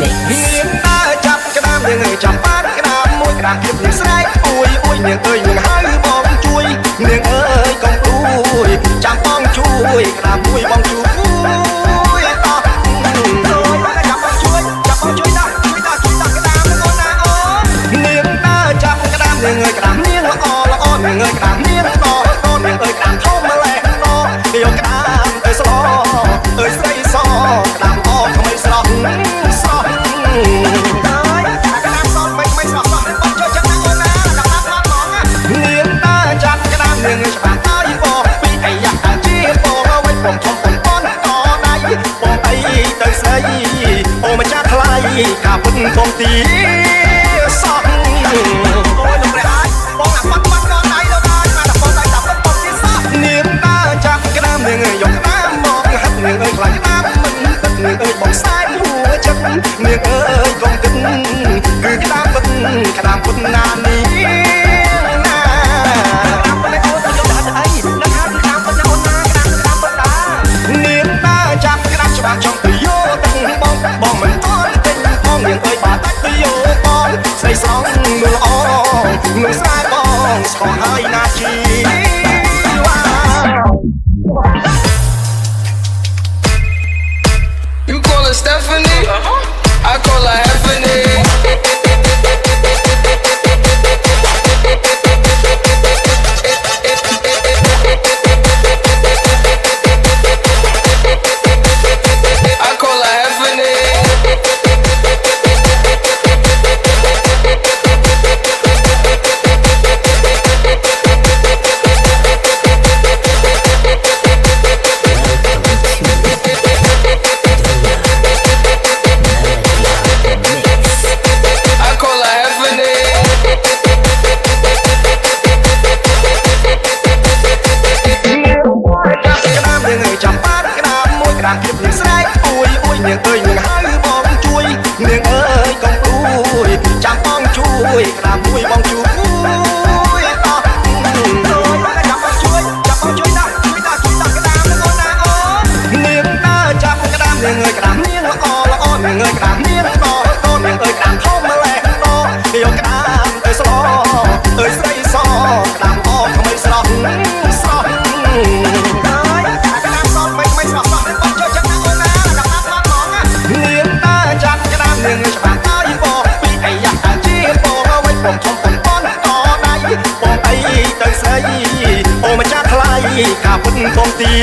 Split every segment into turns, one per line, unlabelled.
នាងដើរចាប់ក្តាមនាងើយចាប់បានក្តាមមួយក្តាមទៀតនាងស្រែកអួយអួយនាងអើយនាងហៅបងជួយនាងអើយកុំអួយចាំបងជួយក្តាមមួយបងជួយតោះចាំបងជួយតោះក្តាមអូនណាអូននាងដើរចាប់ក្តាមនាងអើយក្តាមនាងល្អល្អនាងអើយក្តាមនាងតោះនាងអើយក្តាមធំម្លេះតោះយកក្តាមទៅស្លោអើយស្រីសក្តាមអោថ្មីស្រស់ស្រស់នាងច្បាស់ហើយបងពីអីយ៉ាជាបងអ្វីបងធំបងប៉ុនតដៃបងអីទៅស្អីអូម្ចាស់ថ្លៃការពុតបងទីសោះអូយលោកព្រះអើយបងអាប៉ាត់ដល់ដៃដល់ដៃមកដល់បងដៃដល់បងទីសោះនាងដើរចាប់ក្តាមនាងយកក្តាមមកហាត់នាងអើយខ្លាចក្តាមមិនទឹកនាងអើយបងសែនហួរចិត្តនាងអើយកុំគិតគឺក្តាមពុតណានេះចង់ទៅយោទឹកបងមិនអត់ទិញបងនាងអើយបាត់ទៅយោបងស្រីស្រងនួលល្អនួលស្រាយបងស្គាល់ហើយណាជី
You call her Stephanie? I call her Heffany.
ទៀតនាងស្រែកអួយអួយនាងអើយនាងហៅបងជួយនាងអើយកុំអួយចាំបងជួយក្តាមមួយបងជួយតោះចាំបងជួយតោះក្តាមអូនណាអូននាងដើរចាប់ក្តាមនាងអើយក្តាមនាងល្អល្អនាងអើយក្តាមនាងតោះនាងអើយក្តាមធំម្លេះតោះយកក្តាមទៅស្លោអើយស្រីសក្តាមអោថ្មីស្រស់ស្រស់នាងច្បាស់ហើយបងពីអីយ៉ាជាបងអ្វីបងធំប៉ុនប៉ុនតដៃបងអីទៅស្អីអូម្ចាស់ថ្លៃការពុតបងទី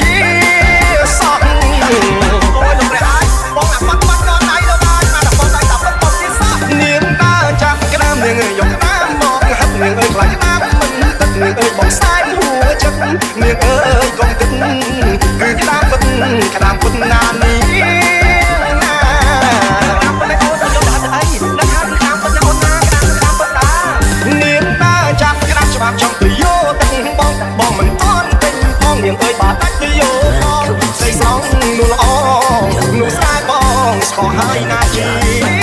សោះអូយលោកព្រះអើយបងអាប៉ាត់ដល់ដៃដល់ដៃមកដល់បងដៃដល់បងទីសោះនាងដើរចាប់ក្តាមនាងយកក្តាមមកហាត់នាងអើយខ្លាចក្តាមមិនទឹកនាងអើយបងសែនហួរចិត្តនាងអើយកុំគិតគឺក្តាមពុតណានេះចង់ទៅយោទឹកបងមិនអត់ទិញបងនាងអើយបាត់ទៅយោបងស្រីស្រងនួលល្អនួលស្រាយបងស្គាល់ហើយណាជី